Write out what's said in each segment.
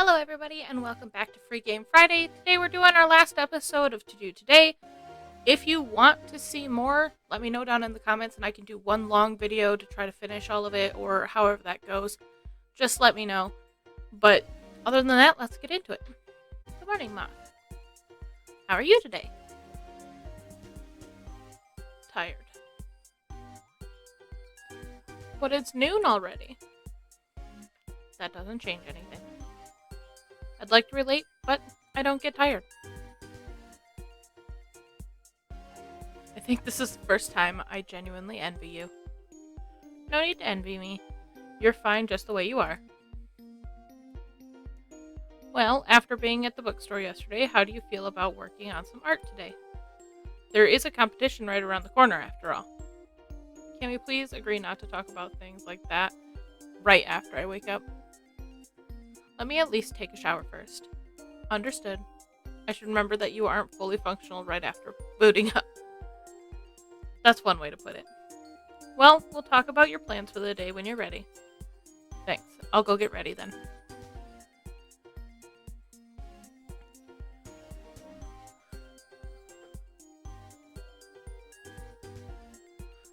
Hello everybody and welcome back to Free Game Friday. Today we're doing our last episode of ToDo Today. If you want to see more, let me know down in the comments and I can do one long video to try to finish all of it or however that goes. Just let me know. But other than that, let's get into it. Good morning, Moth. How are you today? Tired. But it's noon already. That doesn't change anything. I'd like to relate, but I don't get tired. I think this is the first time I genuinely envy you. No need to envy me. You're fine just the way you are. Well, after being at the bookstore yesterday, how do you feel about working on some art today? There is a competition right around the corner after all. Can we please agree not to talk about things like that right after I wake up? Let me at least take a shower first. Understood. I should remember that you aren't fully functional right after booting up. That's one way to put it. Well, we'll talk about your plans for the day when you're ready. Thanks. I'll go get ready then.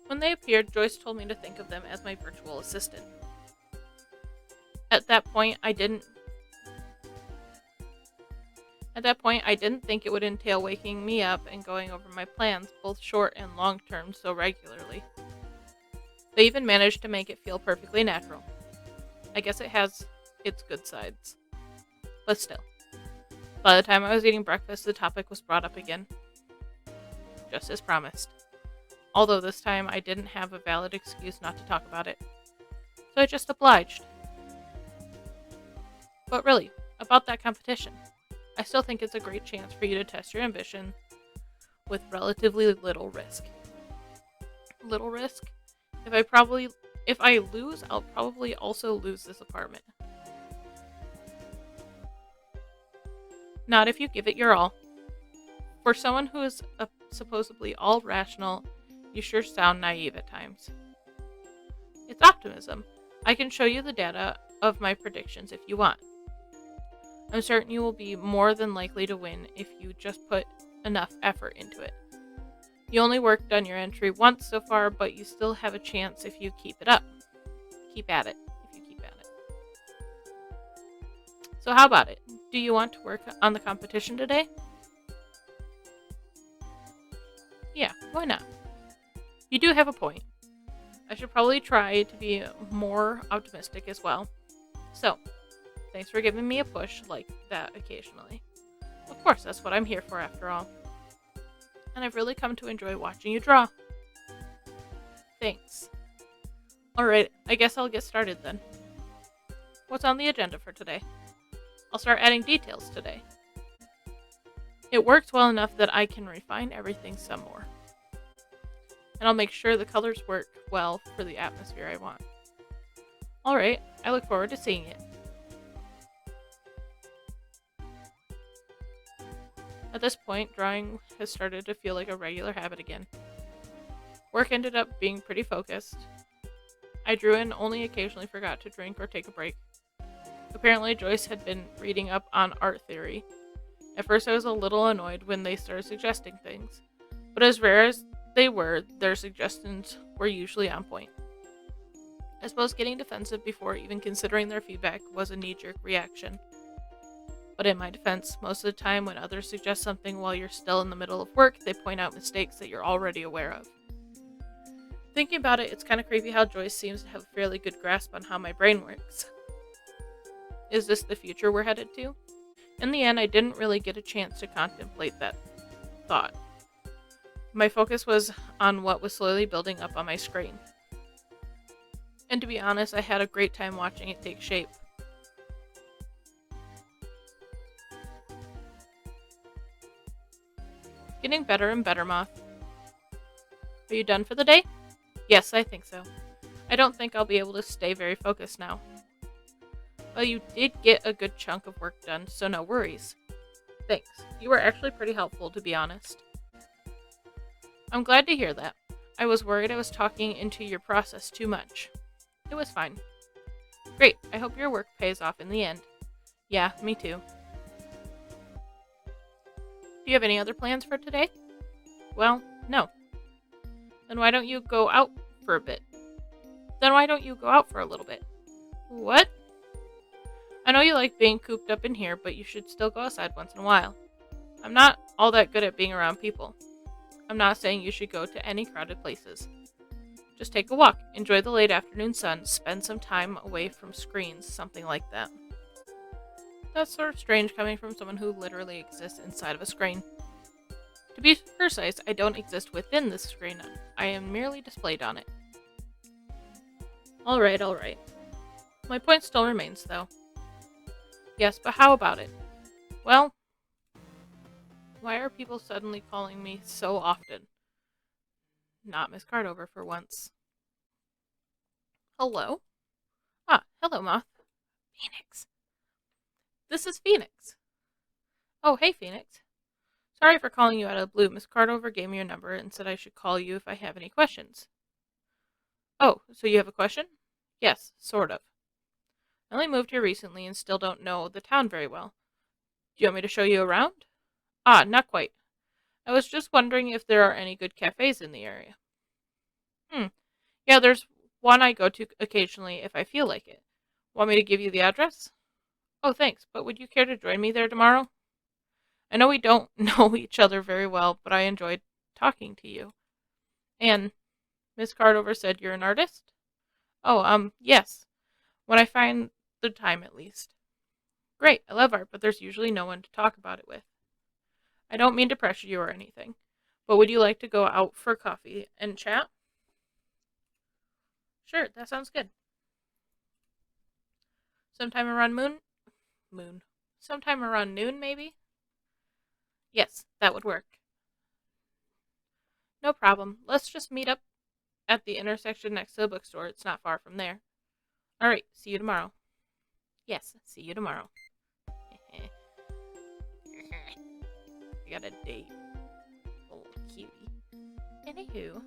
When they appeared, Joyce told me to think of them as my virtual assistant. At that point, I didn't think it would entail waking me up and going over my plans, both short and long term, so regularly. They even managed to make it feel perfectly natural. I guess it has its good sides. But still. By the time I was eating breakfast, the topic was brought up again. Just as promised. Although this time I didn't have a valid excuse not to talk about it. So I just obliged. But really, about that competition. I still think it's a great chance for you to test your ambition with relatively little risk. Little risk? If I lose, I'll probably also lose this apartment. Not if you give it your all. For someone who is supposedly all rational, you sure sound naive at times. It's optimism. I can show you the data of my predictions if you want. I'm certain you will be more than likely to win if you just put enough effort into it. You only worked on your entry once so far, but you still have a chance if you keep it up. Keep at it, if you keep at it. So how about it? Do you want to work on the competition today? Yeah, why not? You do have a point. I should probably try to be more optimistic as well. So, thanks for giving me a push like that occasionally. Of course, that's what I'm here for after all. And I've really come to enjoy watching you draw. Thanks. Alright, I guess I'll get started then. What's on the agenda for today? I'll start adding details today. It works well enough that I can refine everything some more. And I'll make sure the colors work well for the atmosphere I want. Alright, I look forward to seeing it. At this point, drawing has started to feel like a regular habit again. Work ended up being pretty focused. I drew and only occasionally forgot to drink or take a break. Apparently, Joyce had been reading up on art theory. At first, I was a little annoyed when they started suggesting things, but as rare as they were, their suggestions were usually on point. I suppose getting defensive before even considering their feedback was a knee-jerk reaction. But in my defense, most of the time when others suggest something while you're still in the middle of work, they point out mistakes that you're already aware of. Thinking about it, it's kind of creepy how Joyce seems to have a fairly good grasp on how my brain works. Is this the future we're headed to? In the end, I didn't really get a chance to contemplate that thought. My focus was on what was slowly building up on my screen. And to be honest, I had a great time watching it take shape. Getting better and better, Moth. Are you done for the day? Yes, I think so. I don't think I'll be able to stay very focused now. Well, you did get a good chunk of work done, so no worries. Thanks. You were actually pretty helpful, to be honest. I'm glad to hear that. I was worried I was talking into your process too much. It was fine. Great. I hope your work pays off in the end. Yeah, me too. Do you have any other plans for today? Well, no. Then why don't you go out for a bit? Then why don't you go out for a little bit? What? I know you like being cooped up in here, but you should still go outside once in a while. I'm not all that good at being around people. I'm not saying you should go to any crowded places. Just take a walk, enjoy the late afternoon sun, spend some time away from screens, something like that. That's sort of strange coming from someone who literally exists inside of a screen. To be precise, I don't exist within this screen. I am merely displayed on it. Alright. My point still remains, though. Yes, but how about it? Well, why are people suddenly calling me so often? Not Miss Cardover for once. Hello? Ah, hello, Moth. Phoenix. This is Phoenix. Oh, hey, Phoenix. Sorry for calling you out of the blue. Miss Cardover gave me your number and said I should call you if I have any questions. Oh, so you have a question? Yes, sort of. I only moved here recently and still don't know the town very well. Do you want me to show you around? Ah, not quite. I was just wondering if there are any good cafes in the area. Yeah, there's one I go to occasionally if I feel like it. Want me to give you the address? Oh, thanks, but would you care to join me there tomorrow? I know we don't know each other very well, but I enjoyed talking to you. And Miss Cardover said you're an artist? Oh, yes. When I find the time, at least. Great, I love art, but there's usually no one to talk about it with. I don't mean to pressure you or anything, but would you like to go out for coffee and chat? Sure, that sounds good. Sometime around moon. Sometime around noon, maybe? Yes, that would work. No problem. Let's just meet up at the intersection next to the bookstore. It's not far from there. Alright, see you tomorrow. Yes, see you tomorrow. We got a date. Oh, cutie. Anywho,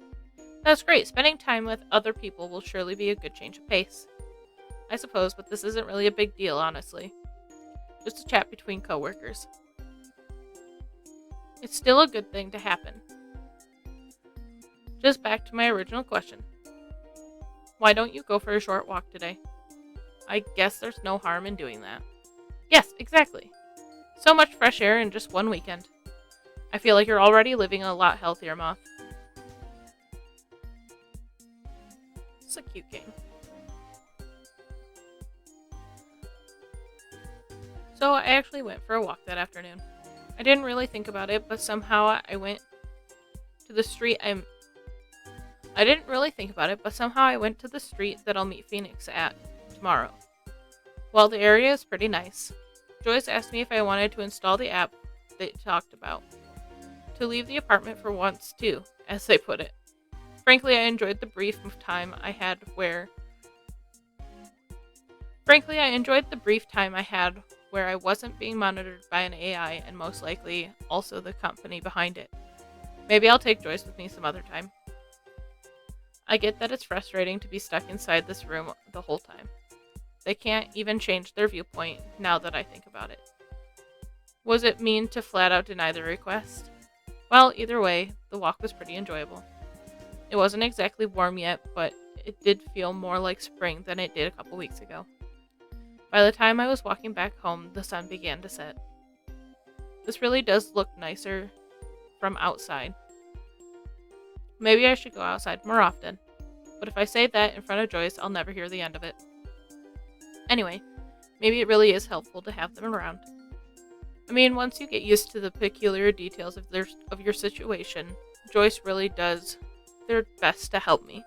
that's great. Spending time with other people will surely be a good change of pace. I suppose, but this isn't really a big deal, honestly. Just a chat between coworkers. It's still a good thing to happen. Just back to my original question. Why don't you go for a short walk today? I guess there's no harm in doing that. Yes, exactly. So much fresh air in just one weekend. I feel like you're already living a lot healthier, Moth. It's a cute game. So I actually went for a walk that afternoon. I didn't really think about it, but somehow I went to the street I didn't really think about it, but somehow I went to the street that I'll meet Phoenix at tomorrow. Well, the area is pretty nice. Joyce asked me if I wanted to install the app they talked about. To leave the apartment for once, too, as they put it. Frankly, I enjoyed the brief time I had where I wasn't being monitored by an AI and most likely also the company behind it. Maybe I'll take Joyce with me some other time. I get that it's frustrating to be stuck inside this room the whole time. They can't even change their viewpoint now that I think about it. Was it mean to flat out deny the request? Well, either way, the walk was pretty enjoyable. It wasn't exactly warm yet, but it did feel more like spring than it did a couple weeks ago. By the time I was walking back home, the sun began to set. This really does look nicer from outside. Maybe I should go outside more often, but if I say that in front of Joyce, I'll never hear the end of it. Anyway, maybe it really is helpful to have them around. I mean, once you get used to the peculiar details of your situation, Joyce really does their best to help me.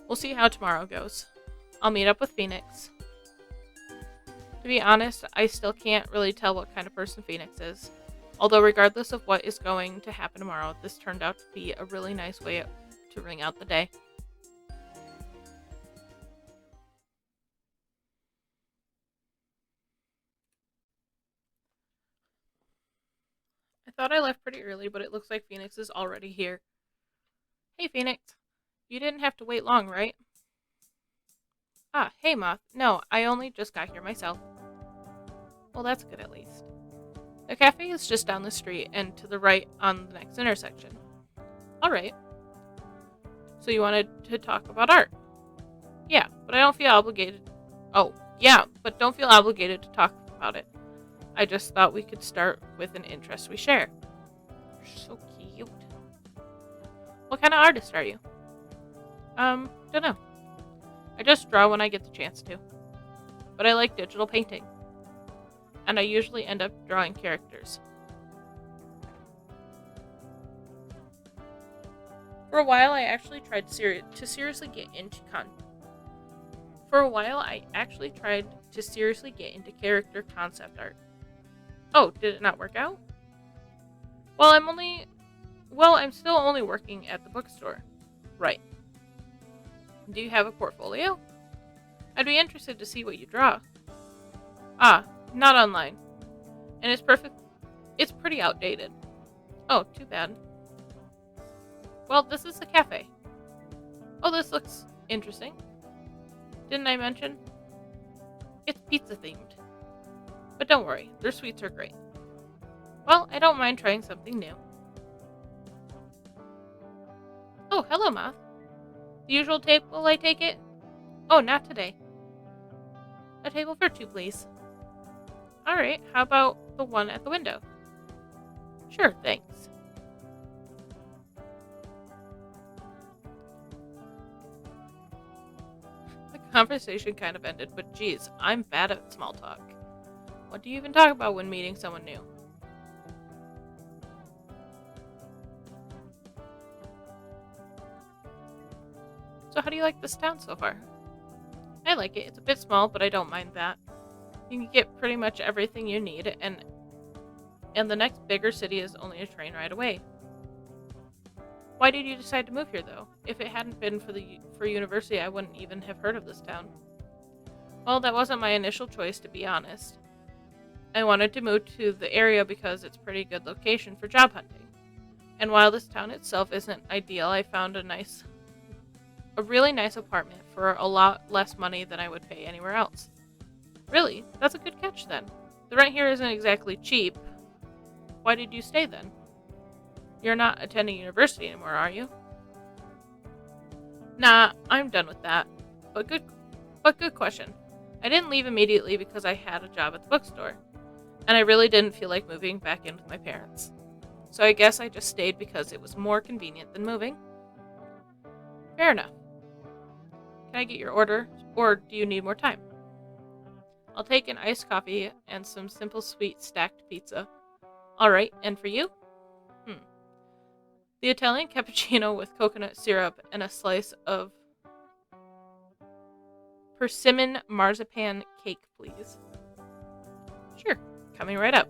We'll see how tomorrow goes. I'll meet up with Phoenix. To be honest, I still can't really tell what kind of person Phoenix is. Although regardless of what is going to happen tomorrow, this turned out to be a really nice way to ring out the day. I thought I left pretty early, but it looks like Phoenix is already here. Hey, Phoenix. You didn't have to wait long, right? Ah, hey, Moth. No, I only just got here myself. Well, that's good at least. The cafe is just down the street and to the right on the next intersection. Alright. So you wanted to talk about art? Yeah, but I don't feel obligated. Oh, yeah, but don't feel obligated to talk about it. I just thought we could start with an interest we share. You're so cute. What kind of artist are you? Dunno. I just draw when I get the chance to. But I like digital painting. And I usually end up drawing characters. For a while, I actually tried to seriously get into character concept art. Oh, did it not work out? Well, I'm still only working at the bookstore. Right. Do you have a portfolio? I'd be interested to see what you draw. Ah, not online. And it's pretty outdated. Oh, too bad. Well, this is the cafe. Oh, this looks interesting. Didn't I mention? It's pizza themed. But don't worry, their sweets are great. Well, I don't mind trying something new. Oh, hello, Moth. The usual table, I take it? Oh, not today. A table for two, please. Alright, how about the one at the window? Sure, thanks. The conversation kind of ended, but geez, I'm bad at small talk. What do you even talk about when meeting someone new? So how do you like this town so far? I like it. It's a bit small, but I don't mind that. You can get pretty much everything you need, and the next bigger city is only a train ride away. Why did you decide to move here, though? If it hadn't been for university, I wouldn't even have heard of this town. Well, that wasn't my initial choice, to be honest. I wanted to move to the area because it's a pretty good location for job hunting. And while this town itself isn't ideal, I found a really nice apartment for a lot less money than I would pay anywhere else. Really? That's a good catch then. The rent here isn't exactly cheap. Why did you stay then? You're not attending university anymore, are you? Nah, I'm done with that. But good question. I didn't leave immediately because I had a job at the bookstore. And I really didn't feel like moving back in with my parents. So I guess I just stayed because it was more convenient than moving. Fair enough. Can I get your order, or do you need more time? I'll take an iced coffee and some simple sweet stacked pizza. Alright, and for you? The Italian cappuccino with coconut syrup and a slice of persimmon marzipan cake, please. Sure, coming right up.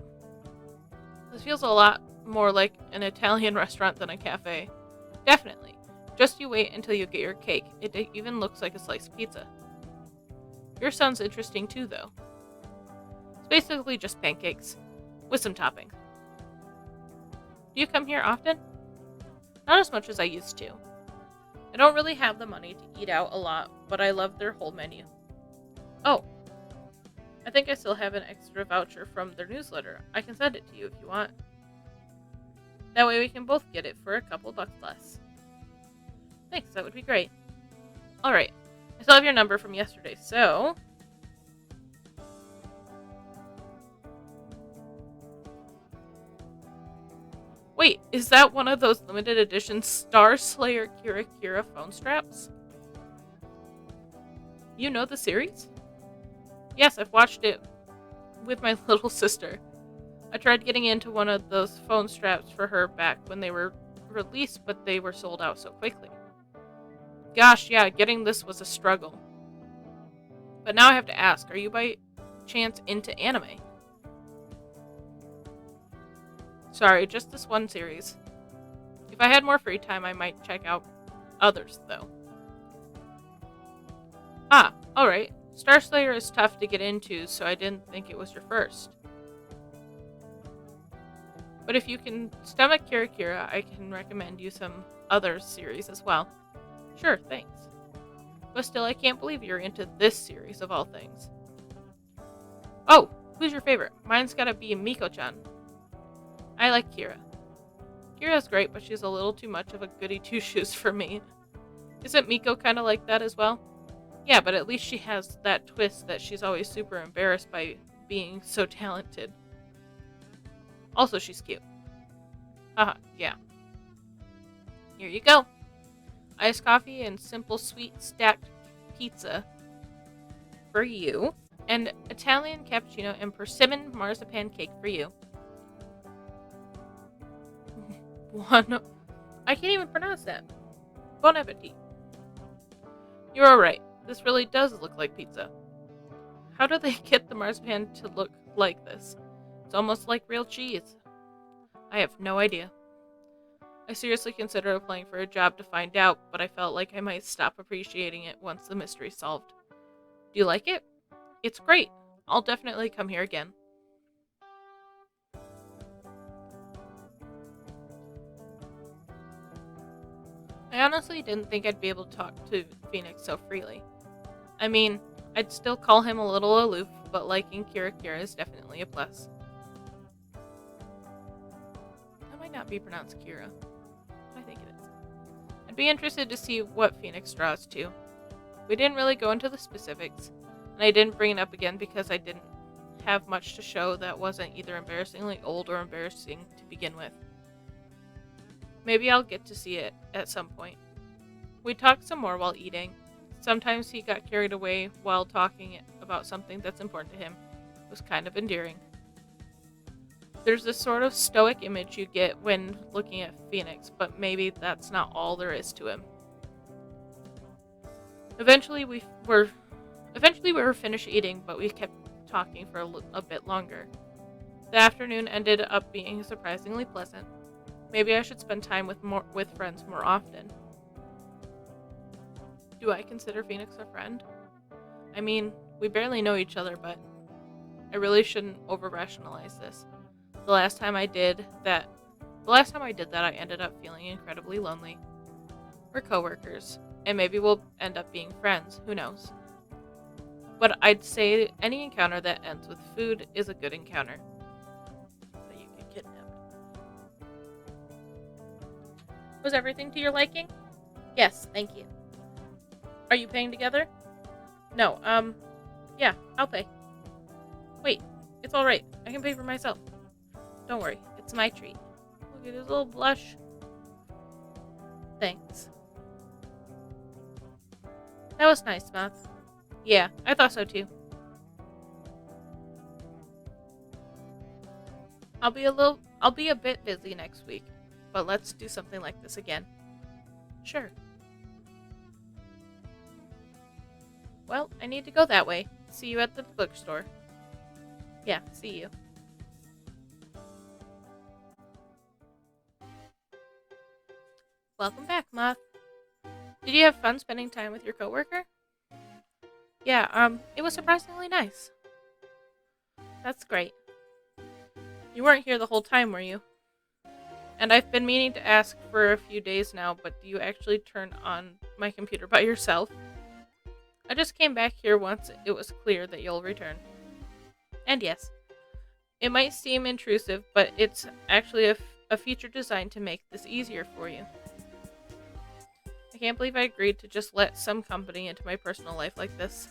This feels a lot more like an Italian restaurant than a cafe. Definitely. Just you wait until you get your cake. It even looks like a slice of pizza. Yours sounds interesting too, though. It's basically just pancakes, with some toppings. Do you come here often? Not as much as I used to. I don't really have the money to eat out a lot, but I love their whole menu. Oh, I think I still have an extra voucher from their newsletter. I can send it to you if you want. That way we can both get it for a couple bucks less. Thanks, that would be great. Alright, I still have your number from yesterday, so... Wait, is that one of those limited edition Star Slayer Kira Kira phone straps? You know the series? Yes, I've watched it with my little sister. I tried getting into one of those phone straps for her back when they were released, but they were sold out so quickly. Gosh, yeah, getting this was a struggle. But now I have to ask, are you by chance into anime? Sorry, just this one series. If I had more free time, I might check out others, though. Ah, alright. Star Slayer is tough to get into, so I didn't think it was your first. But if you can stomach Kira Kira, I can recommend you some other series as well. Sure, thanks. But still, I can't believe you're into this series of all things. Oh, Who's your favorite? Mine's gotta be Miko-chan. I like Kira. Kira's great, but she's a little too much of a goody two-shoes for me. Isn't Miko kind of like that as well? Yeah, but at least she has that twist that she's always super embarrassed by being so talented. Also, she's cute. Haha, yeah. Here you go. Iced coffee and simple sweet stacked pizza for you. And Italian cappuccino and persimmon marzipan cake for you. One. I can't even pronounce that. Bon appetit. You're alright. This really does look like pizza. How do they get the marzipan to look like this? It's almost like real cheese. I have no idea. I seriously considered applying for a job to find out, but I felt like I might stop appreciating it once the mystery's solved. Do you like it? It's great. I'll definitely come here again. I honestly didn't think I'd be able to talk to Phoenix so freely. I mean, I'd still call him a little aloof, but liking Kira is definitely a plus. That might not be pronounced Kira. I think it is. I'd be interested to see what Phoenix draws to. We didn't really go into the specifics, and I didn't bring it up again because I didn't have much to show that wasn't either embarrassingly old or embarrassing to begin with. Maybe I'll get to see it at some point. We talked some more while eating. Sometimes he got carried away while talking about something that's important to him. It was kind of endearing. There's this sort of stoic image you get when looking at Phoenix, but maybe that's not all there is to him. Eventually we were finished eating, but we kept talking for a bit longer. The afternoon ended up being surprisingly pleasant. Maybe I should spend time with friends more often. Do I consider Phoenix a friend? I mean, we barely know each other, but I really shouldn't over-rationalize this. The last time I did that, I ended up feeling incredibly lonely. We're coworkers, and maybe we'll end up being friends, who knows. But I'd say any encounter that ends with food is a good encounter. But you get kidnapped. Was everything to your liking? Yes, thank you. Are you paying together? No, yeah, I'll pay. Wait, it's alright. I can pay for myself. Don't worry, it's my treat. Look at his little blush. Thanks. That was nice, Moth. Yeah, I thought so too. I'll be a bit busy next week, but let's do something like this again. Sure. Well, I need to go that way. See you at the bookstore. Yeah, see you. Welcome back, Moth. Did you have fun spending time with your coworker? Yeah, it was surprisingly nice. That's great. You weren't here the whole time, were you? And I've been meaning to ask for a few days now, but do you actually turn on my computer by yourself? I just came back here once it was clear that you'll return. And yes, it might seem intrusive, but it's actually a feature designed to make this easier for you. I can't believe I agreed to just let some company into my personal life like this.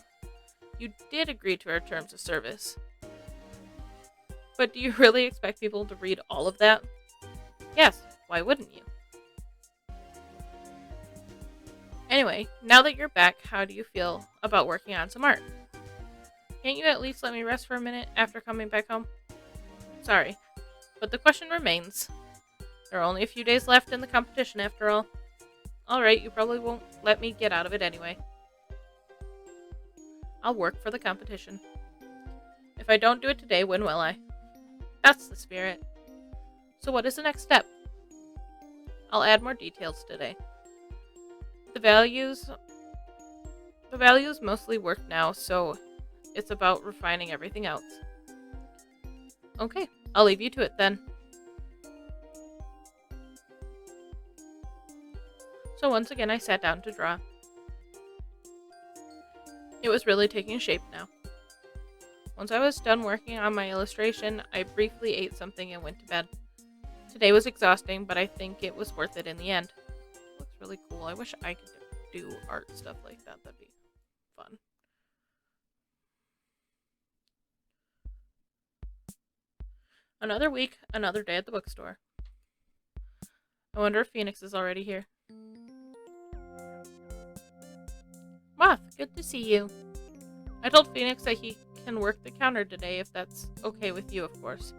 You did agree to our terms of service. But do you really expect people to read all of that? Yes, why wouldn't you? Anyway, now that you're back, how do you feel about working on some art? Can't you at least let me rest for a minute after coming back home? Sorry, but the question remains. There are only a few days left in the competition after all. Alright, you probably won't let me get out of it anyway. I'll work for the competition. If I don't do it today, when will I? That's the spirit. So what is the next step? I'll add more details today. The values mostly work now, so it's about refining everything else. Okay, I'll leave you to it then. So once again, I sat down to draw. It was really taking shape now. Once I was done working on my illustration, I briefly ate something and went to bed. Today was exhausting, but I think it was worth it in the end. Looks really cool. I wish I could do art stuff like that. That'd be fun. Another week, another day at the bookstore. I wonder if Phoenix is already here. Moth, good to see you. I told Phoenix that he can work the counter today if that's okay with you, of course.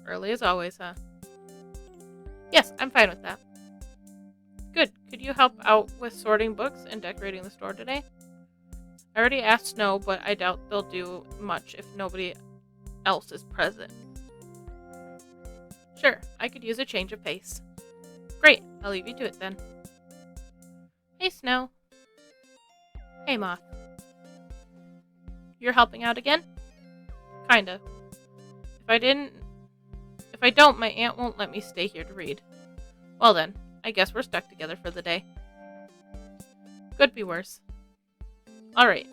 Early as always, huh? Yes, I'm fine with that. Good. Could you help out with sorting books and decorating the store today? I already asked Snow, but I doubt they'll do much if nobody else is present. Sure, I could use a change of pace. Great, I'll leave you to it then. Hey, Snow. Hey, Moth. You're helping out again? Kinda. If I don't, my aunt won't let me stay here to read. Well then, I guess we're stuck together for the day. Could be worse. Alright.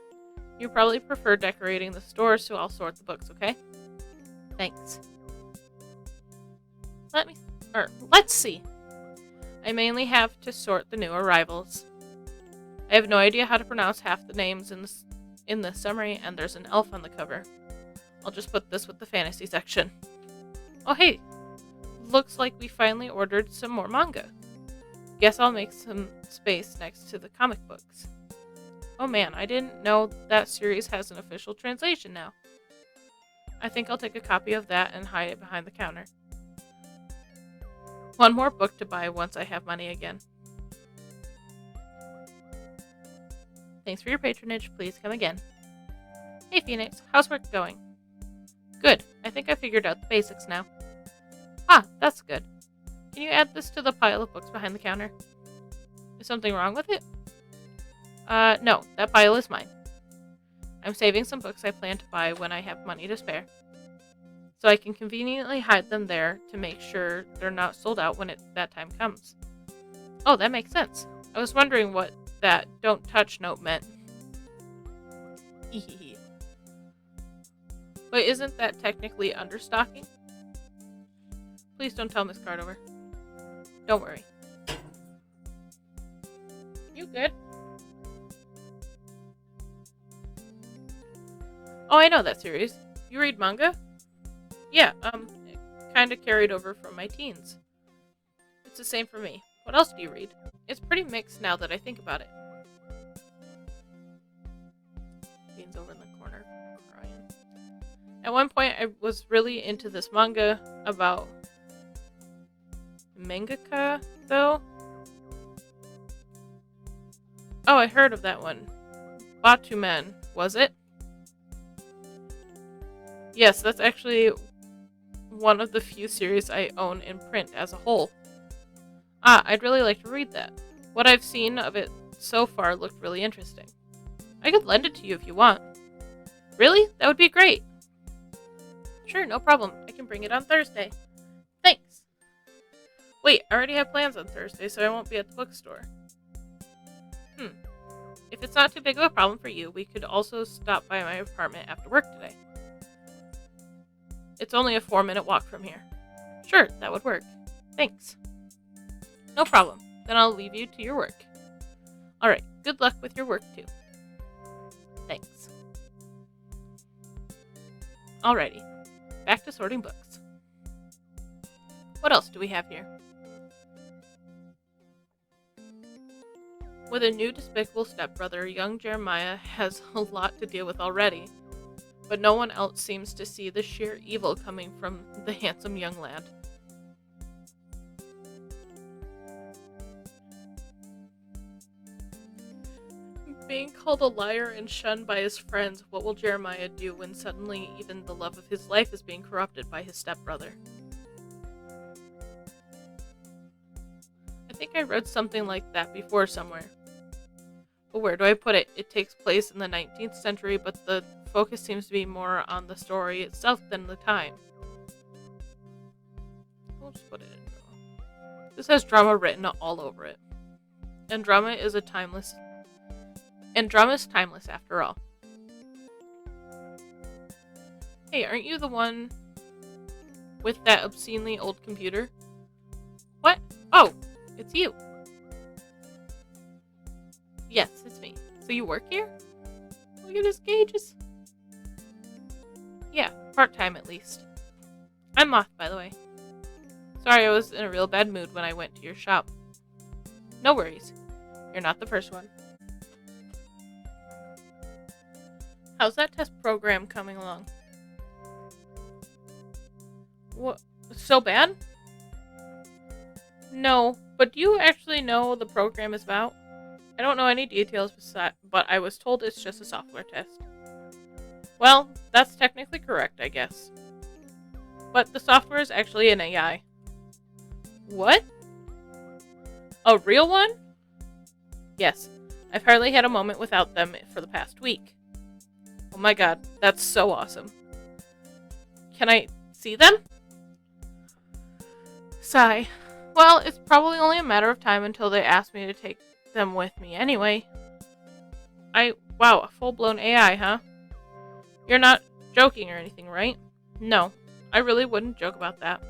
You probably prefer decorating the store, so I'll sort the books, okay? Thanks. Let's see. I mainly have to sort the new arrivals. I have no idea how to pronounce half the names in the summary, and there's an elf on the cover. I'll just put this with the fantasy section. Oh hey, looks like we finally ordered some more manga. Guess I'll make some space next to the comic books. Oh man, I didn't know that series has an official translation now. I think I'll take a copy of that and hide it behind the counter. One more book to buy once I have money again. Thanks for your patronage. Please come again. Hey Phoenix, how's work going? Good. I think I figured out the basics now. Ah, that's good. Can you add this to the pile of books behind the counter? Is something wrong with it? No, that pile is mine. I'm saving some books I plan to buy when I have money to spare. So I can conveniently hide them there to make sure they're not sold out when that time comes. Oh, that makes sense. I was wondering what that don't touch note meant. But isn't that technically understocking? Please don't tell Miss Cardover. Don't worry. You good? Oh, I know that series. You read manga? Yeah, kinda carried over from my teens. It's the same for me. What else do you read? It's pretty mixed now that I think about it. Bean's over in the corner crying. At one point, I was really into this manga about mangaka, though. Oh, I heard of that one. Batumen, was it? Yes, that's actually one of the few series I own in print as a whole. Ah, I'd really like to read that. What I've seen of it so far looked really interesting. I could lend it to you if you want. Really? That would be great. Sure, no problem. I can bring it on Thursday. Thanks. Wait, I already have plans on Thursday, so I won't be at the bookstore. If it's not too big of a problem for you, we could also stop by my apartment after work today. It's only a 4-minute walk from here. Sure, that would work. Thanks. No problem. Then I'll leave you to your work. Alright, good luck with your work too. Thanks. Alrighty, back to sorting books. What else do we have here? With a new despicable stepbrother, young Jeremiah has a lot to deal with already, but no one else seems to see the sheer evil coming from the handsome young lad. Being called a liar and shunned by his friends, what will Jeremiah do when suddenly even the love of his life is being corrupted by his stepbrother? I think I read something like that before somewhere. But where do I put it? It takes place in the 19th century, but the focus seems to be more on the story itself than the time. We'll just put it in drama. This has drama written all over it. And drama is timeless after all. Hey, aren't you the one with that obscenely old computer? What? Oh, it's you. Yes, it's me. So you work here? Look at his gauges. Yeah, part-time at least. I'm Moth, by the way. Sorry, I was in a real bad mood when I went to your shop. No worries. You're not the first one. How's that test program coming along? What? So bad? No, but do you actually know what the program is about? I don't know any details but I was told it's just a software test. Well, that's technically correct, I guess. But the software is actually an AI. What? A real one? Yes, I've hardly had a moment without them for the past week. Oh my god, that's so awesome. Can I see them? Sigh. Well, it's probably only a matter of time until they ask me to take them with me anyway. Wow, a full-blown AI, huh? You're not joking or anything, right? No, I really wouldn't joke about that.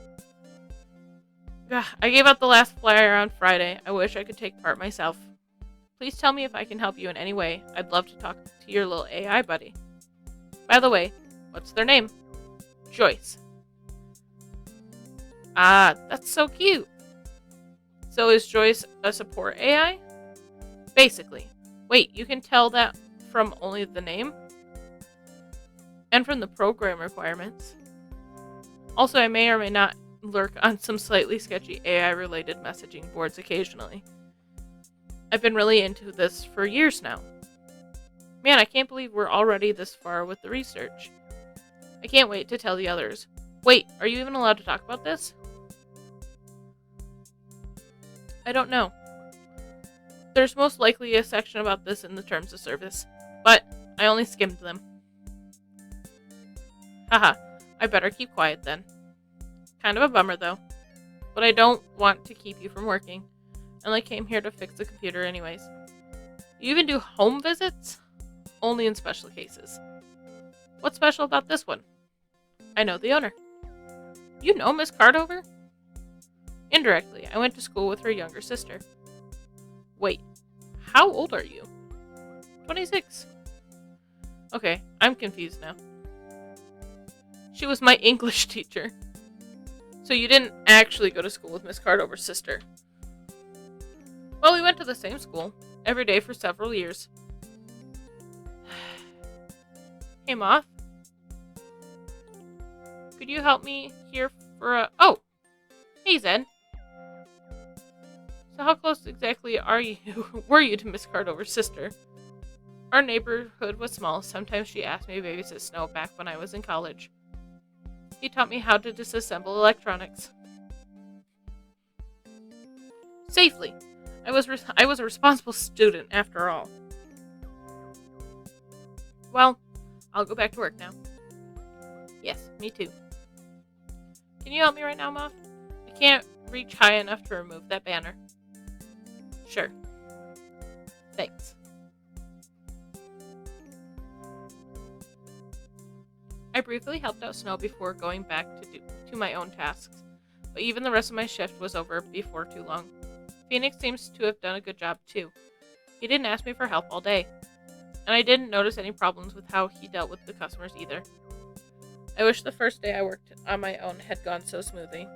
Ugh, I gave out the last flyer on Friday. I wish I could take part myself. Please tell me if I can help you in any way. I'd love to talk to your little AI buddy. By the way, what's their name? Joyce. Ah, that's so cute. So is Joyce a support AI? Basically. Wait, you can tell that from only the name? And from the program requirements. Also, I may or may not lurk on some slightly sketchy AI-related messaging boards occasionally. I've been really into this for years now. Man, I can't believe we're already this far with the research. I can't wait to tell the others. Wait, are you even allowed to talk about this? I don't know. There's most likely a section about this in the terms of service, but I only skimmed them. Haha, I better keep quiet then. Kind of a bummer though, but I don't want to keep you from working. I only came here to fix the computer anyways. You even do home visits? Only in special cases. What's special about this one? I know the owner. You know Miss Cardover? Indirectly, I went to school with her younger sister. Wait, how old are you? 26. Okay, I'm confused now. She was my English teacher. So you didn't actually go to school with Miss Cardover's sister? Well, we went to the same school, every day for several years. Hey, Moth? Could you help me here for a... Oh! Hey, Zen. So how close exactly were you to Miss Cardover's sister? Our neighborhood was small. Sometimes she asked me to babysit Snow back when I was in college. He taught me how to disassemble electronics. Safely. I was a responsible student, after all. Well, I'll go back to work now. Yes, me too. Can you help me right now, Moth? I can't reach high enough to remove that banner. Sure. Thanks. I briefly helped out Snow before going back to my own tasks, but even the rest of my shift was over before too long. Phoenix seems to have done a good job too. He didn't ask me for help all day, and I didn't notice any problems with how he dealt with the customers either. I wish the first day I worked on my own had gone so smoothly.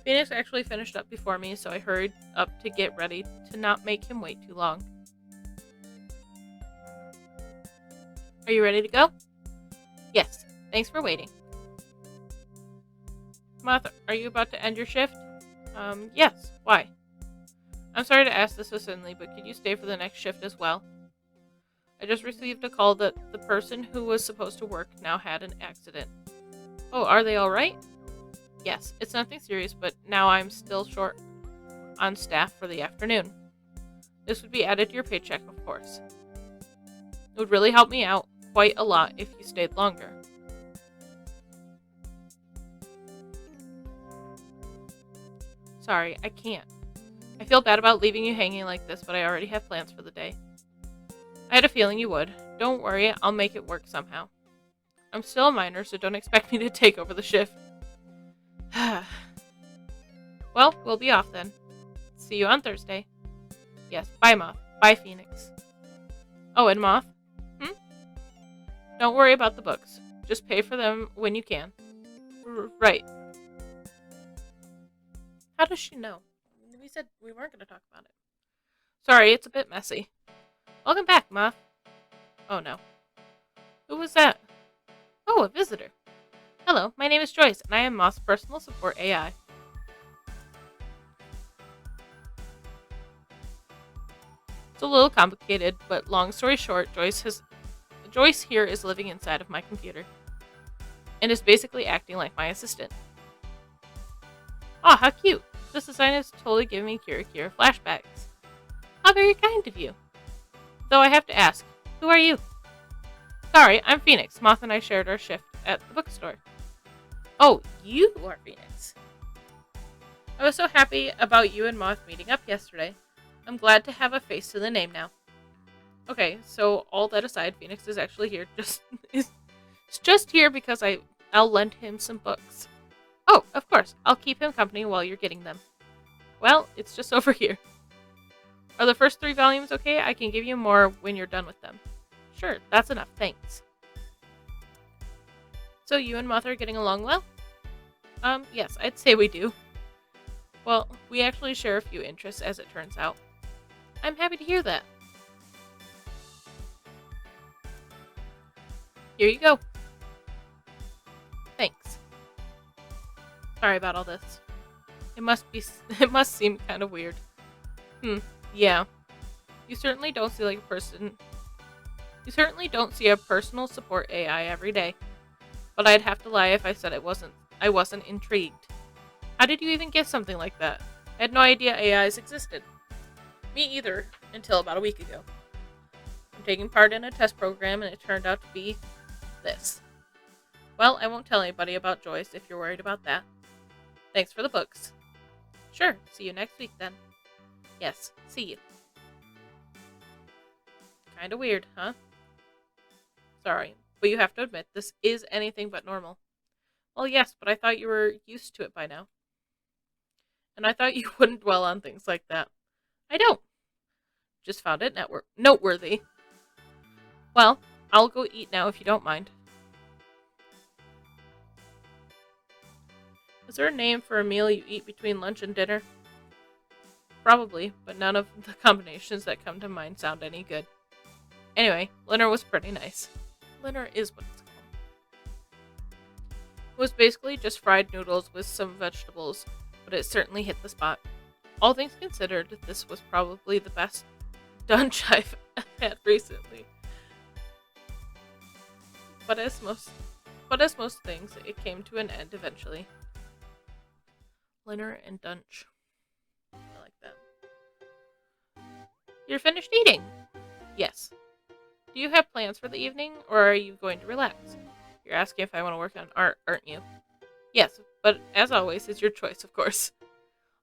Phoenix actually finished up before me, so I hurried up to get ready to not make him wait too long. Are you ready to go? Yes, thanks for waiting. Moth, are you about to end your shift? Yes. Why? I'm sorry to ask this so suddenly, but could you stay for the next shift as well? I just received a call that the person who was supposed to work now had an accident. Oh, are they alright? Yes, it's nothing serious, but now I'm still short on staff for the afternoon. This would be added to your paycheck, of course. It would really help me out quite a lot if you stayed longer. Sorry, I can't. I feel bad about leaving you hanging like this, but I already have plans for the day. I had a feeling you would. Don't worry, I'll make it work somehow. I'm still a minor, so don't expect me to take over the shift. Well, we'll be off then. See you on Thursday. Yes, bye, Moth. Bye, Phoenix. Oh, and Moth? Don't worry about the books. Just pay for them when you can. Right. How does she know? We said we weren't going to talk about it. Sorry, it's a bit messy. Welcome back, Moth. Oh, no. Who was that? Oh, a visitor. Hello, my name is Joyce, and I am Moth's personal support AI. It's a little complicated, but long story short, Joyce here is living inside of my computer and is basically acting like my assistant. Aw, how cute. This design is totally giving me Kira flashbacks. How very kind of you. Though I have to ask, who are you? Sorry, I'm Phoenix. Moth and I shared our shift at the bookstore. Oh, you are Phoenix. I was so happy about you and Moth meeting up yesterday. I'm glad to have a face to the name now. Okay, so all that aside, Phoenix is actually here. It's just here because I'll lend him some books. Oh, of course. I'll keep him company while you're getting them. Well, it's just over here. Are the first 3 volumes okay? I can give you more when you're done with them. Sure, that's enough. Thanks. So you and Moth are getting along well? Yes, I'd say we do. Well, we actually share a few interests, as it turns out. I'm happy to hear that. Here you go. Thanks. Sorry about all this. It must seem kind of weird. Yeah. You certainly don't see a personal support AI every day. But I'd have to lie if I said I wasn't intrigued. How did you even get something like that? I had no idea AIs existed. Me either, until about a week ago. I'm taking part in a test program and it turned out to be this. Well, I won't tell anybody about Joyce if you're worried about that. Thanks for the books. Sure, see you next week then. Yes, see you. Kinda weird, huh? Sorry, but you have to admit, this is anything but normal. Well, yes, but I thought you were used to it by now. And I thought you wouldn't dwell on things like that. I don't. Just found it noteworthy. Well, I'll go eat now if you don't mind. Is there a name for a meal you eat between lunch and dinner? Probably, but none of the combinations that come to mind sound any good. Anyway, dinner was pretty nice. Dinner is what it's called. It was basically just fried noodles with some vegetables, but it certainly hit the spot. All things considered, this was probably the best lunch I've had recently. But as most things, it came to an end eventually. Dinner and dunch. I like that. You're finished eating? Yes. Do you have plans for the evening, or are you going to relax? You're asking if I want to work on art, aren't you? Yes, but as always, it's your choice, of course.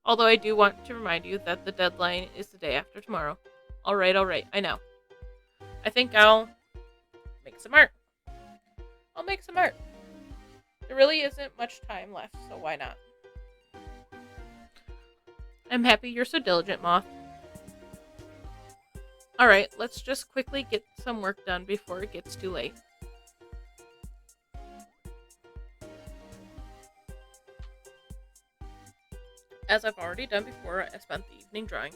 Although I do want to remind you that the deadline is the day after tomorrow. Alright, I know. I think I'll make some art. I'll make some art. There really isn't much time left, so why not? I'm happy you're so diligent, Moth. Alright, let's just quickly get some work done before it gets too late. As I've already done before, I spent the evening drawing.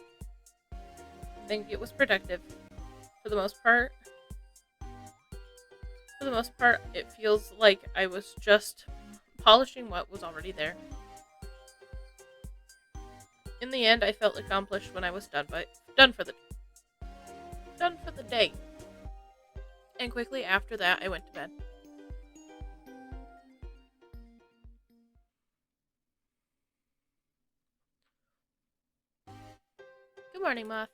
I think it was productive. For the most part, it feels like I was just polishing what was already there. In the end, I felt accomplished when I was done for the day. And quickly after that, I went to bed. Good morning, Moth.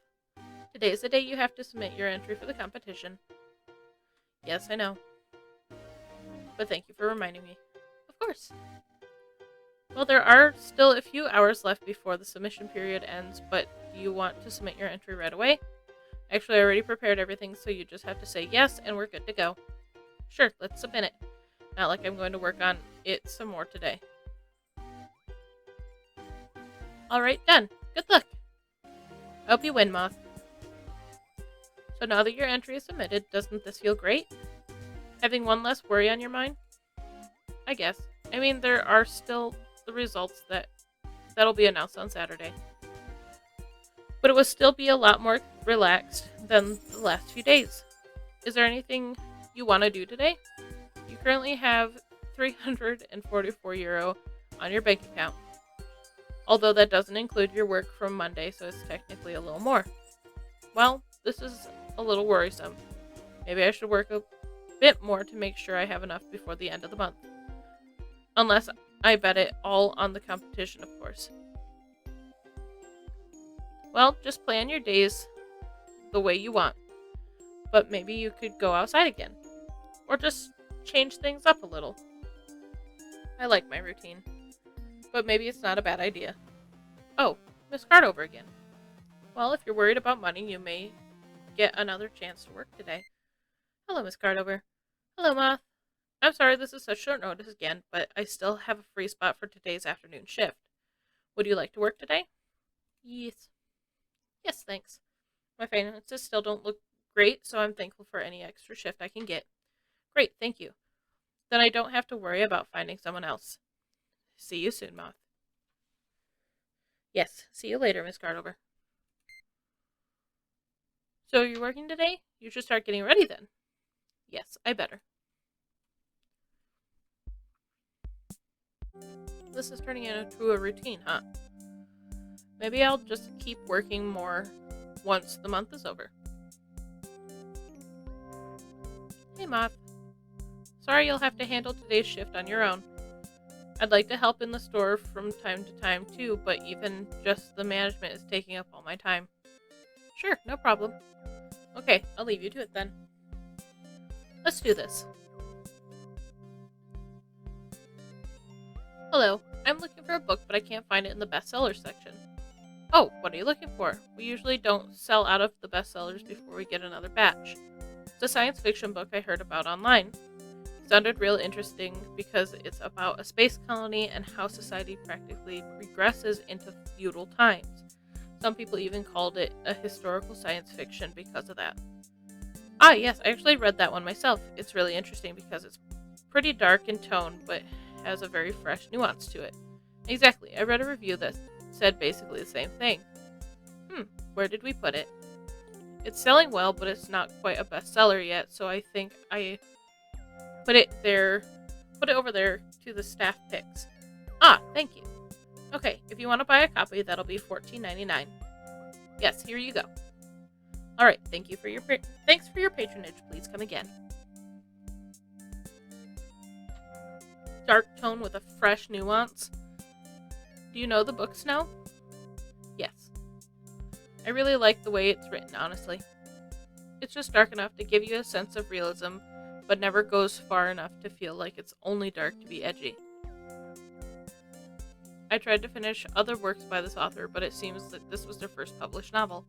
Today is the day you have to submit your entry for the competition. Yes, I know. But thank you for reminding me. Of course. Well, there are still a few hours left before the submission period ends, but do you want to submit your entry right away? Actually, I already prepared everything, so you just have to say yes, and we're good to go. Sure, let's submit it. Not like I'm going to work on it some more today. Alright, done. Good luck. I hope you win, Moth. So now that your entry is submitted, doesn't this feel great? Having one less worry on your mind? I guess. I mean, there are still the results that'll be announced on Saturday. But it will still be a lot more relaxed than the last few days. Is there anything you want to do today? You currently have €344 on your bank account. Although that doesn't include your work from Monday, so it's technically a little more. Well, this is a little worrisome. Maybe I should work a bit more to make sure I have enough before the end of the month. Unless I bet it all on the competition, of course. Well, just plan your days the way you want. But maybe you could go outside again. Or just change things up a little. I like my routine. But maybe it's not a bad idea. Oh, Miss Cardover again. Well, if you're worried about money, you may get another chance to work today. Hello, Miss Cardover. Hello, Moth. I'm sorry this is such short notice again, but I still have a free spot for today's afternoon shift. Would you like to work today? Yes. Yes, thanks. My finances still don't look great, so I'm thankful for any extra shift I can get. Great, thank you. Then I don't have to worry about finding someone else. See you soon, Moth. Yes, see you later, Miss Cardover. So you're working today? You should start getting ready then. Yes, I better. This is turning into a routine, huh? Maybe I'll just keep working more once the month is over. Hey, Moth. Sorry you'll have to handle today's shift on your own. I'd like to help in the store from time to time too, but even just the management is taking up all my time. Sure, no problem. Okay, I'll leave you to it then. Let's do this. Hello, I'm looking for a book, but I can't find it in the bestsellers section. Oh, what are you looking for? We usually don't sell out of the bestsellers before we get another batch. It's a science fiction book I heard about online. It sounded real interesting because it's about a space colony and how society practically regresses into feudal times. Some people even called it a historical science fiction because of that. Ah, yes, I actually read that one myself. It's really interesting because it's pretty dark in tone, but has a very fresh nuance to it. Exactly, I read a review that said basically the same thing. Where did we put it? It's selling well, but it's not quite a bestseller yet, so I think I put it over there to the staff picks. Ah, thank you. Okay, if you want to buy a copy, that'll be $14.99. Yes, here you go. All right, thanks for your patronage. Please come again. Dark tone with a fresh nuance. Do you know the books now? Yes. I really like the way it's written, honestly. It's just dark enough to give you a sense of realism, but never goes far enough to feel like it's only dark to be edgy. I tried to finish other works by this author, but it seems that this was their first published novel.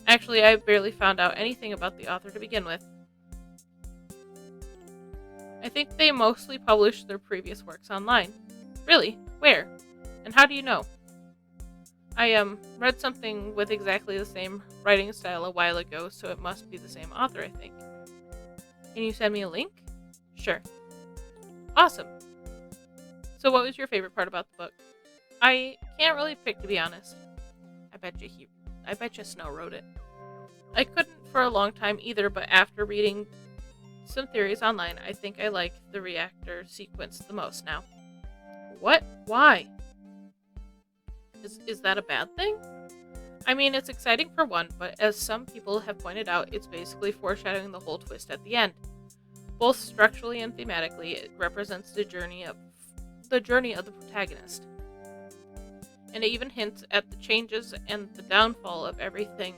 Actually, I barely found out anything about the author to begin with. I think they mostly published their previous works online. Really? Where? And how do you know? I read something with exactly the same writing style a while ago, so it must be the same author, I think. Can you send me a link? Sure. Awesome. So what was your favorite part about the book? I can't really pick, to be honest. I bet you Snow wrote it. I couldn't for a long time either, but after reading some theories online, I think I like the reactor sequence the most now. What? Why? Is that a bad thing? I mean, it's exciting for one, but as some people have pointed out, it's basically foreshadowing the whole twist at the end. Both structurally and thematically, it represents the journey of the protagonist. And it even hints at the changes and the downfall of everything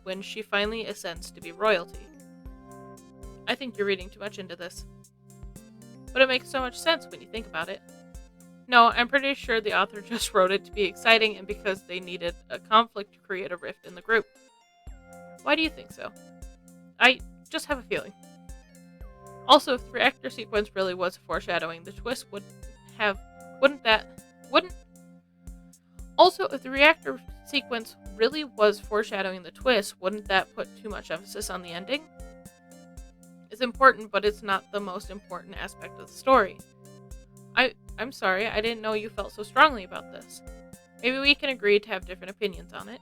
when she finally ascends to be royalty. I think you're reading too much into this. But it makes so much sense when you think about it. No, I'm pretty sure the author just wrote it to be exciting and because they needed a conflict to create a rift in the group. Why do you think so? I just have a feeling. Also, if the reactor sequence really was foreshadowing, the twist wouldn't also, if the reactor sequence really was foreshadowing the twist, wouldn't that put too much emphasis on the ending? It's important, but it's not the most important aspect of the story. I'm sorry, I didn't know you felt so strongly about this. Maybe we can agree to have different opinions on it.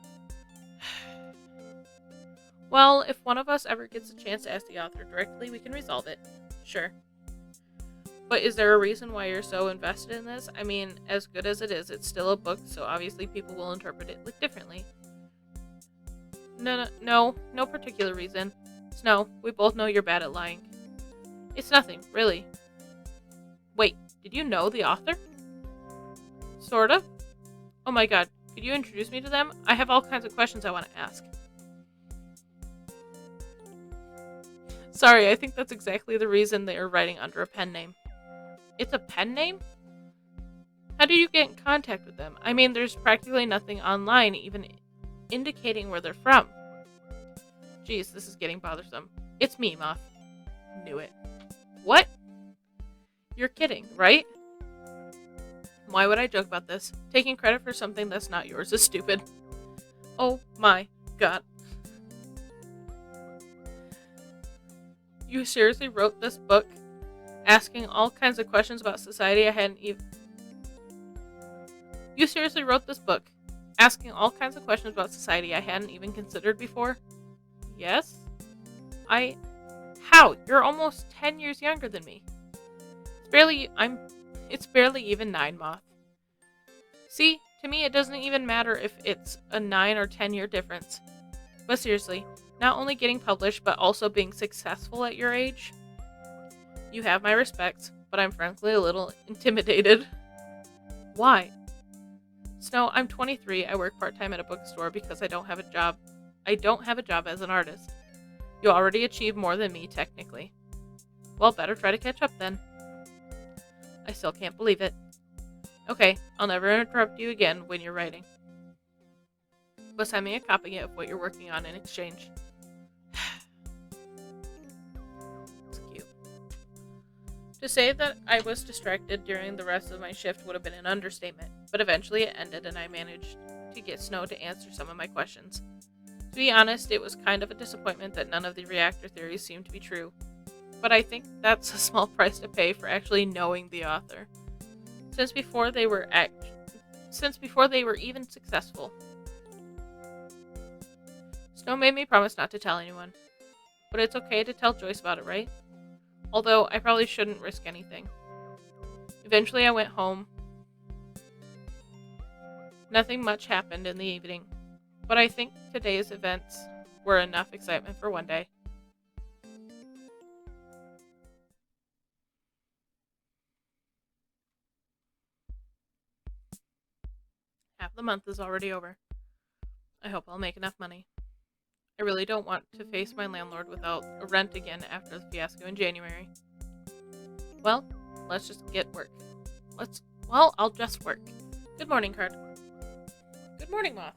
Well, if one of us ever gets a chance to ask the author directly, we can resolve it. Sure. But is there a reason why you're so invested in this? I mean, as good as it is, it's still a book, so obviously people will interpret it differently. No particular reason. Snow, we both know you're bad at lying. It's nothing, really. Wait, did you know the author? Sort of. Oh my god, could you introduce me to them? I have all kinds of questions I want to ask. Sorry, I think that's exactly the reason they are writing under a pen name. It's a pen name? How do you get in contact with them? I mean, there's practically nothing online even indicating where they're from. Jeez, this is getting bothersome. It's me, Moth. Knew it. What? You're kidding, right? Why would I joke about this? Taking credit for something that's not yours is stupid. Oh my god. You seriously wrote this book asking all kinds of questions about society I hadn't even... You seriously wrote this book asking all kinds of questions about society I hadn't even considered before? Yes? How? You're almost 10 years younger than me. It's barely even 9, Moth. See, to me it doesn't even matter if it's a 9 or 10 year difference. But seriously, not only getting published, but also being successful at your age? You have my respects, but I'm frankly a little intimidated. Why? Snow, I'm 23, I work part-time at a bookstore because I don't have a job as an artist. You already achieved more than me, technically. Well, better try to catch up then. I still can't believe it. Okay, I'll never interrupt you again when you're writing. But send me a copy of what you're working on in exchange. It's cute. To say that I was distracted during the rest of my shift would have been an understatement, but eventually it ended and I managed to get Snow to answer some of my questions. To be honest, it was kind of a disappointment that none of the reactor theories seemed to be true. But I think that's a small price to pay for actually knowing the author. Since before they were even successful. Snow made me promise not to tell anyone. But it's okay to tell Joyce about it, right? Although I probably shouldn't risk anything. Eventually I went home. Nothing much happened in the evening. But I think today's events were enough excitement for one day. Half the month is already over. I hope I'll make enough money. I really don't want to face my landlord without a rent again after the fiasco in January. Well, let's just get work. I'll just work. Good morning, Card. Good morning, Moth.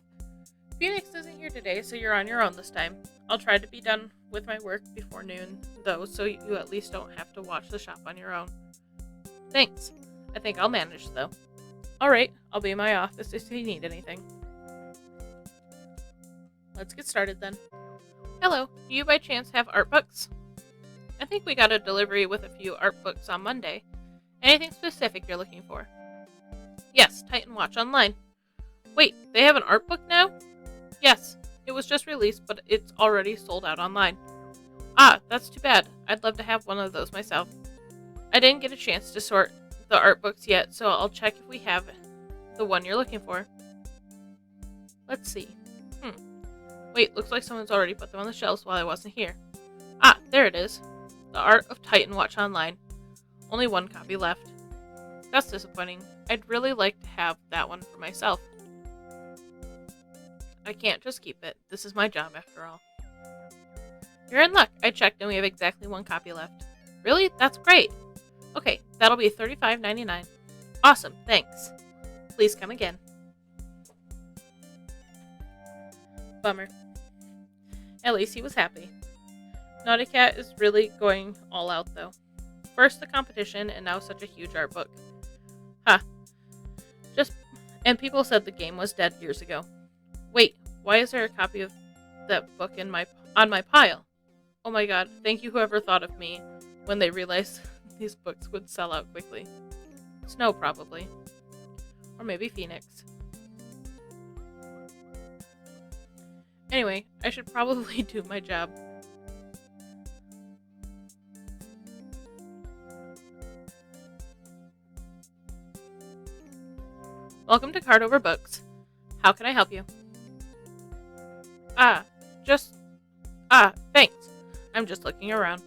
Phoenix isn't here today, so you're on your own this time. I'll try to be done with my work before noon, though, so you at least don't have to watch the shop on your own. Thanks. I think I'll manage, though. Alright, I'll be in my office if you need anything. Let's get started then. Hello, do you by chance have art books? I think we got a delivery with a few art books on Monday. Anything specific you're looking for? Yes, Titan Watch Online. Wait, they have an art book now? Yes, it was just released, but it's already sold out online. Ah, that's too bad. I'd love to have one of those myself. I didn't get a chance to sort the art books yet, so I'll check if we have the one you're looking for. Let's see. Wait, looks like someone's already put them on the shelves while I wasn't here. Ah, there it is. The Art of Titan Watch Online. Only one copy left. That's disappointing. I'd really like to have that one for myself. I can't just keep it. This is my job after all. You're in luck. I checked and we have exactly one copy left. Really? That's great. Okay, that'll be $35.99. Awesome, thanks. Please come again. Bummer. At least he was happy. Naughty Cat is really going all out, though. First the competition, and now such a huge art book. Ha. And people said the game was dead years ago. Wait, why is there a copy of that book on my pile? Oh my god, thank you whoever thought of me when they realized these books would sell out quickly. Snow, probably. Or maybe Phoenix. Anyway, I should probably do my job. Welcome to Card Over Books. How can I help you? Thanks. I'm just looking around.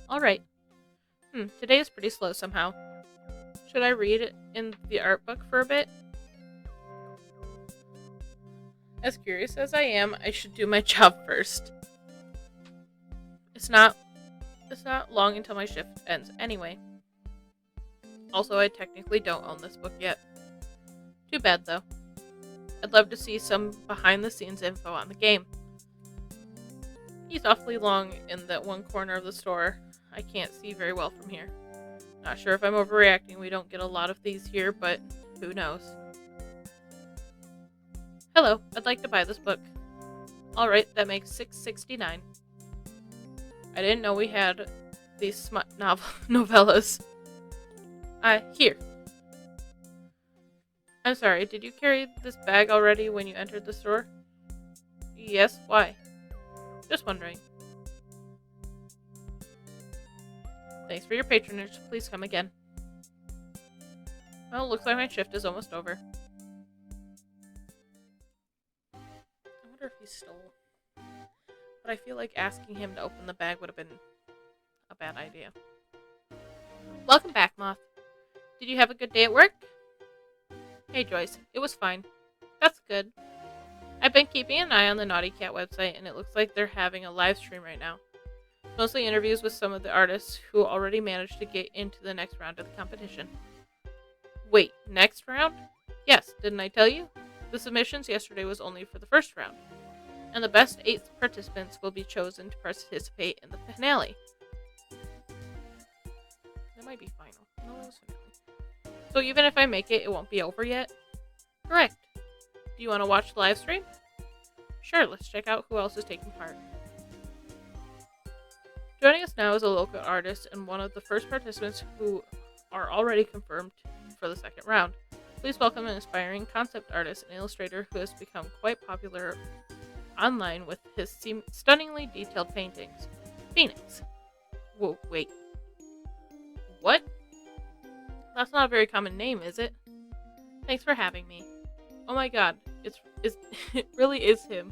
Alright. Today is pretty slow somehow. Should I read it in the art book for a bit? As curious as I am, I should do my job first. It's not long until my shift ends anyway. Also, I technically don't own this book yet. Too bad, though. I'd love to see some behind-the-scenes info on the game. He's awfully long in that one corner of the store. I can't see very well from here. Not sure if I'm overreacting. We don't get a lot of these here, but who knows. Hello, I'd like to buy this book. Alright, that makes $6.69. I didn't know we had these smut novellas. Here. I'm sorry, did you carry this bag already when you entered the store? Yes, why? Just wondering. Thanks for your patronage. Please come again. Well, looks like my shift is almost over. I wonder if he stole. But I feel like asking him to open the bag would have been a bad idea. Welcome back, Moth. Did you have a good day at work? Hey, Joyce. It was fine. That's good. I've been keeping an eye on the Naughty Cat website, and it looks like they're having a live stream right now. It's mostly interviews with some of the artists who already managed to get into the next round of the competition. Wait, next round? Yes, didn't I tell you? The submissions yesterday was only for the first round, and the best 8 participants will be chosen to participate in the finale. That might be final. No, it was finale. So even if I make it, it won't be over yet? Correct. Do you want to watch the live stream? Sure, let's check out who else is taking part. Joining us now is a local artist and one of the first participants who are already confirmed for the second round. Please welcome an aspiring concept artist and illustrator who has become quite popular online with his stunningly detailed paintings. Phoenix. Whoa, wait. What? That's not a very common name, is it? Thanks for having me. Oh my god, it really is him.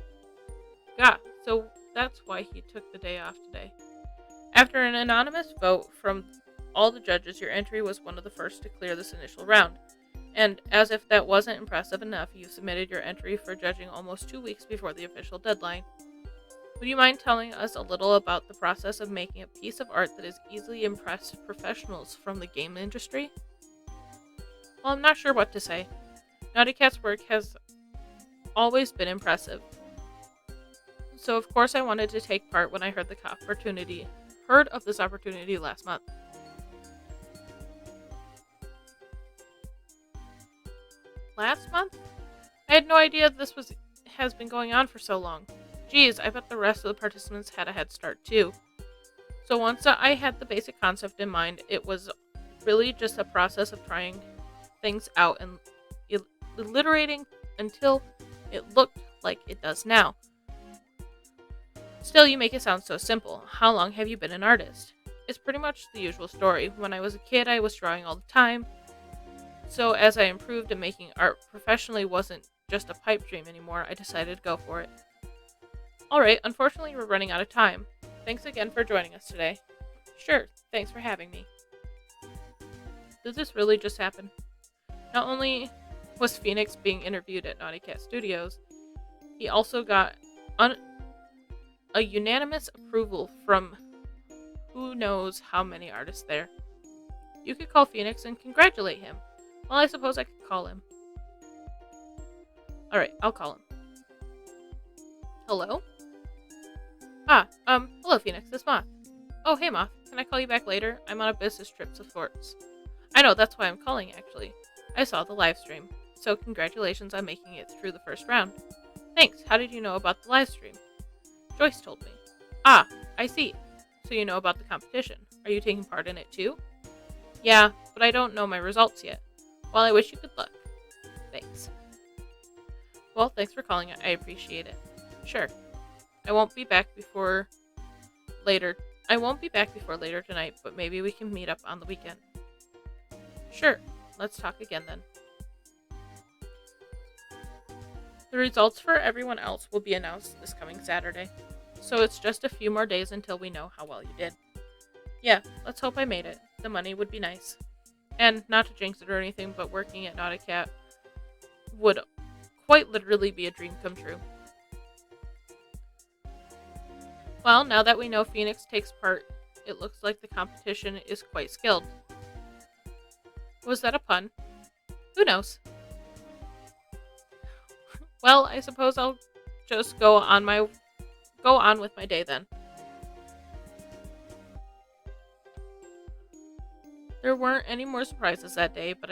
God, so that's why he took the day off today. After an anonymous vote from all the judges, your entry was one of the first to clear this initial round. And as if that wasn't impressive enough, you submitted your entry for judging almost 2 weeks before the official deadline. Would you mind telling us a little about the process of making a piece of art that has easily impressed professionals from the game industry? Well, I'm not sure what to say. Naughty Cat's work has always been impressive. So of course I wanted to take part when I heard of this opportunity last month. Last month? I had no idea this has been going on for so long. Geez, I bet the rest of the participants had a head start too. So once I had the basic concept in mind, it was really just a process of trying things out and alliterating until it looked like it does now. Still, you make it sound so simple. How long have you been an artist? It's pretty much the usual story. When I was a kid, I was drawing all the time. So as I improved and making art professionally wasn't just a pipe dream anymore, I decided to go for it. Alright, unfortunately we're running out of time. Thanks again for joining us today. Sure, thanks for having me. Did this really just happen? Not only was Phoenix being interviewed at Naughty Cat Studios, he also got a unanimous approval from who knows how many artists there. You could call Phoenix and congratulate him. Well, I suppose I could call him. Alright, I'll call him. Hello? Hello, Phoenix. It's Moth. Oh, hey, Moth. Can I call you back later? I'm on a business trip of sorts. I know, that's why I'm calling, actually. I saw the live stream. So, congratulations on making it through the first round. Thanks. How did you know about the live stream? Joyce told me. Ah, I see. So you know about the competition. Are you taking part in it too? Yeah, but I don't know my results yet. Well, I wish you good luck. Thanks. Well, thanks for calling. I appreciate it. Sure. I won't be back before later. I won't be back before later tonight, but maybe we can meet up on the weekend. Sure. Let's talk again then. The results for everyone else will be announced this coming Saturday. So it's just a few more days until we know how well you did. Yeah, let's hope I made it. The money would be nice. And not to jinx it or anything, but working at Naughty Cat would quite literally be a dream come true. Well, now that we know Phoenix takes part, it looks like the competition is quite skilled. Was that a pun? Who knows? Well, I suppose I'll just go on with my day then. There weren't any more surprises that day, but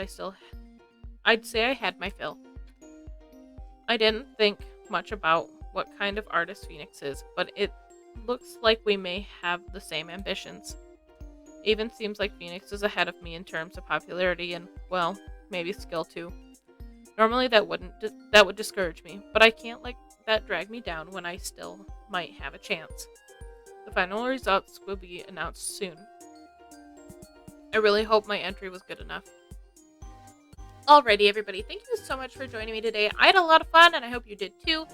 I'd say I had my fill. I didn't think much about what kind of artist Phoenix is, but it looks like we may have the same ambitions. Even seems like Phoenix is ahead of me in terms of popularity and, well, maybe skill too. Normally that would discourage me, but I can't let that drag me down when I still might have a chance. The final results will be announced soon. I really hope my entry was good enough. Alrighty, everybody, thank you so much for joining me today. I had a lot of fun, and I hope you did too.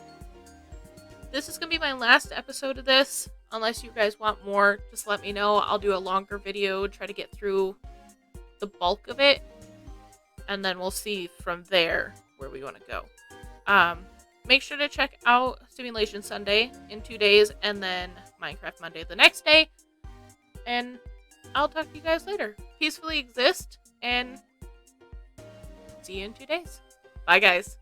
This is going to be my last episode of this. Unless you guys want more, just let me know. I'll do a longer video, try to get through the bulk of it, and then we'll see from there where we want to go. Make sure to check out Simulation Sunday in 2 days, and then Minecraft Monday the next day. And I'll talk to you guys later. Peacefully exist, and see you in 2 days. Bye, guys.